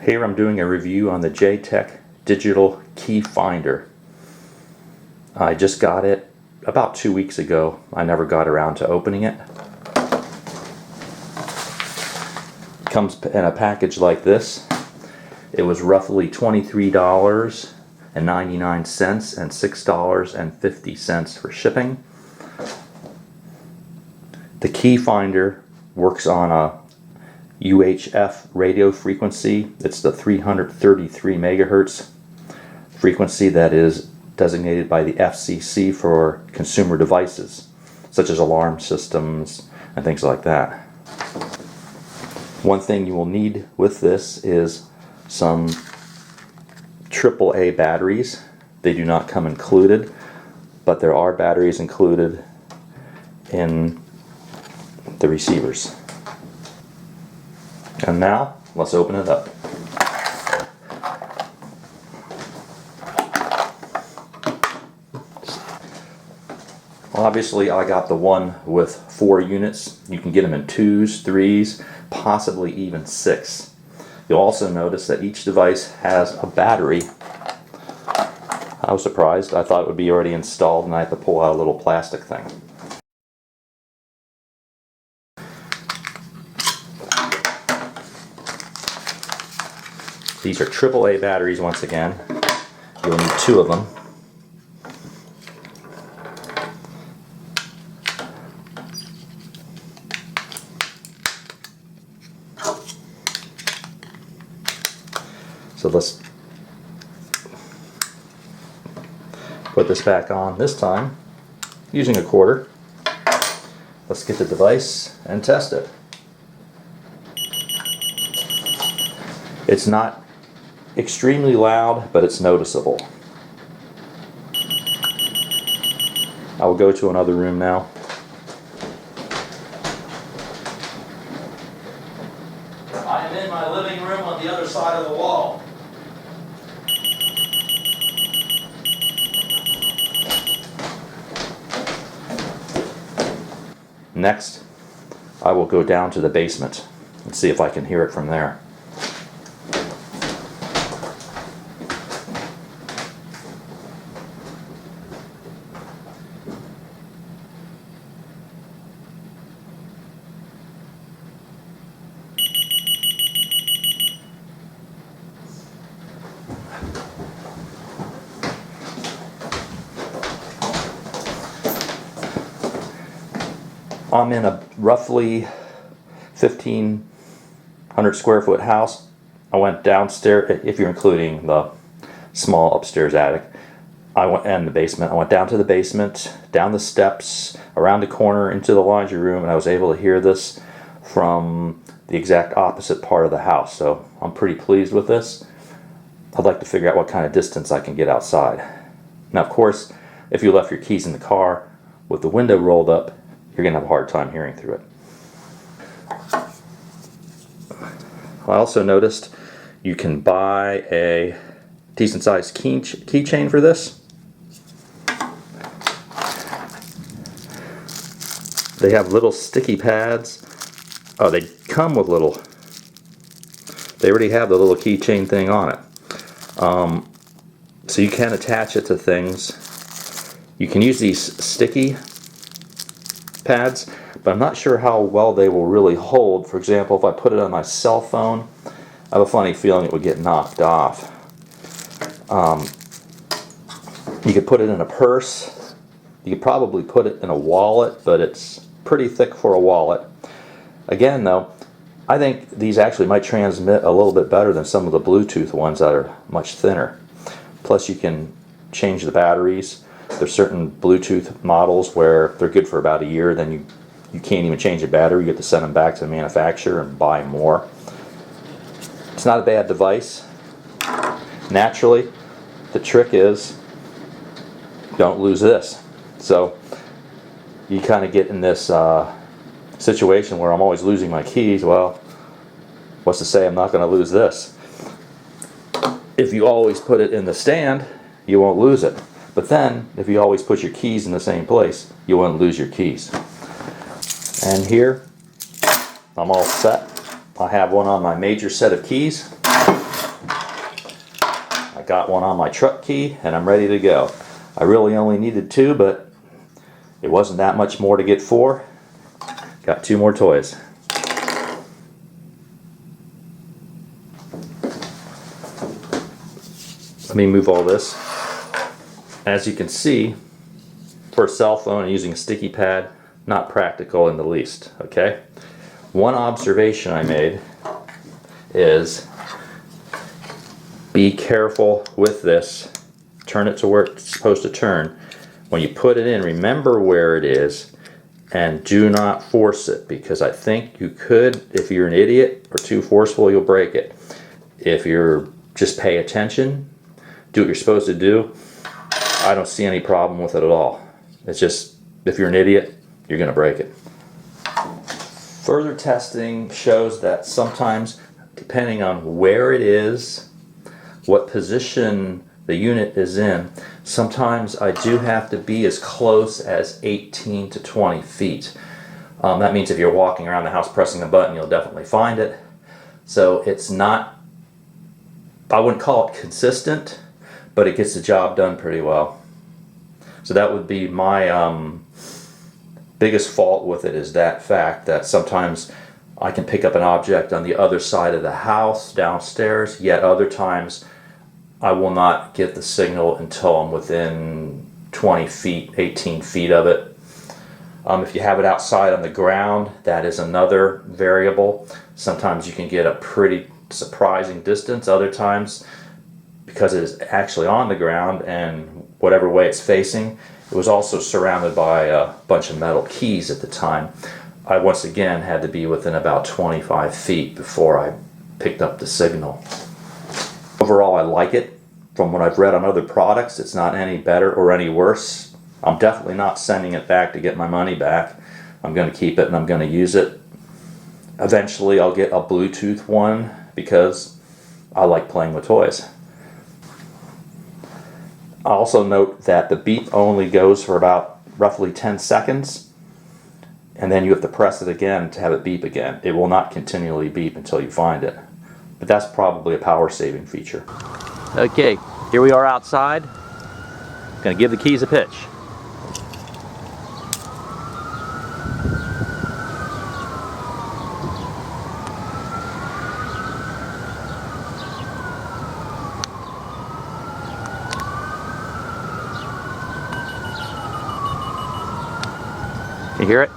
Here I'm doing a review on the J-tech Digital Key Finder. I just got it about 2 weeks ago. I never got around to opening it. It comes in a package like this. It was roughly $23.99 and $6.50 for shipping. The key finder works on a UHF radio frequency. It's the 333 megahertz frequency that is designated by the FCC for consumer devices, such as alarm systems and things like that. One thing you will need with this is some AAA batteries. They do not come included, but there are batteries included in the receivers. And now, let's open it up. Well, obviously I got the one with 4 units. You can get them in 2s, 3s, possibly even 6. You'll also notice that each device has a battery. I was surprised. I thought it would be already installed and I had to pull out a little plastic thing. These are AAA batteries once again. You'll need 2 of them. So let's put this back on, this time using a quarter. Let's get the device and test it. It's not extremely loud, but it's noticeable. I will go to another room now. I am in my living room on the other side of the wall. Next, I will go down to the basement and see if I can hear it from there. I'm in a roughly 1,500 square foot house. I went downstairs, if you're including the small upstairs attic, and the basement. I went down to the basement, down the steps, around the corner into the laundry room, and I was able to hear this from the exact opposite part of the house. So I'm pretty pleased with this. I'd like to figure out what kind of distance I can get outside. Now, of course, if you left your keys in the car with the window rolled up, you're going to have a hard time hearing through it. I also noticed you can buy a decent sized keychain for this. They have little sticky pads. Oh, they come with little, they already have the little keychain thing on it. So you can attach it to things. You can use these sticky pads, but I'm not sure how well they will really hold. For example, if I put it on my cell phone, I have a funny feeling it would get knocked off. You could put it in a purse. You could probably put it in a wallet, but it's pretty thick for a wallet. Again, though, I think these actually might transmit a little bit better than some of the Bluetooth ones that are much thinner. Plus, you can change the batteries. There's certain Bluetooth models where they're good for about a year, then you can't even change the battery. You have to send them back to the manufacturer and buy more. It's not a bad device. Naturally, the trick is don't lose this. So you kind of get in this situation where I'm always losing my keys. Well, what's to say I'm not going to lose this? If you always put it in the stand, you won't lose it. But then, if you always put your keys in the same place, you won't lose your keys. And here, I'm all set. I have one on my major set of keys. got one on my truck key and I'm ready to go. I really only needed 2, but it wasn't that much more to get 4. Got 2 more toys. Let me move all this. As you can see, for a cell phone and using a sticky pad, not practical in the least, okay? One observation I made is be careful with this. Turn it to where it's supposed to turn. When you put it in, remember where it is and do not force it, because I think you could, if you're an idiot or too forceful, you'll break it. If you're just pay attention, do what you're supposed to do, I don't see any problem with it at all. It's just, if you're an idiot, you're going to break it. Further testing shows that sometimes, depending on where it is, what position the unit is in, sometimes I do have to be as close as 18 to 20 feet. That means if you're walking around the house pressing a button, you'll definitely find it. So it's not, I wouldn't call it consistent, but it gets the job done pretty well. So that would be my biggest fault with it, is that fact that sometimes I can pick up an object on the other side of the house downstairs, yet other times I will not get the signal until I'm within 20 feet, 18 feet of it. If you have it outside on the ground, that is another variable. Sometimes you can get a pretty surprising distance. Other times, because it is actually on the ground and whatever way it's facing, it was also surrounded by a bunch of metal keys at the time. I once again had to be within about 25 feet before I picked up the signal. Overall, I like it. From what I've read on other products, it's not any better or any worse. I'm definitely not sending it back to get my money back. I'm going to keep it and I'm going to use it. Eventually I'll get a Bluetooth one because I like playing with toys. I also note that the beep only goes for about roughly 10 seconds, and then you have to press it again to have it beep again. It will not continually beep until you find it. But that's probably a power saving feature. Okay, here we are outside. Gonna give the keys a pitch. Can you hear it?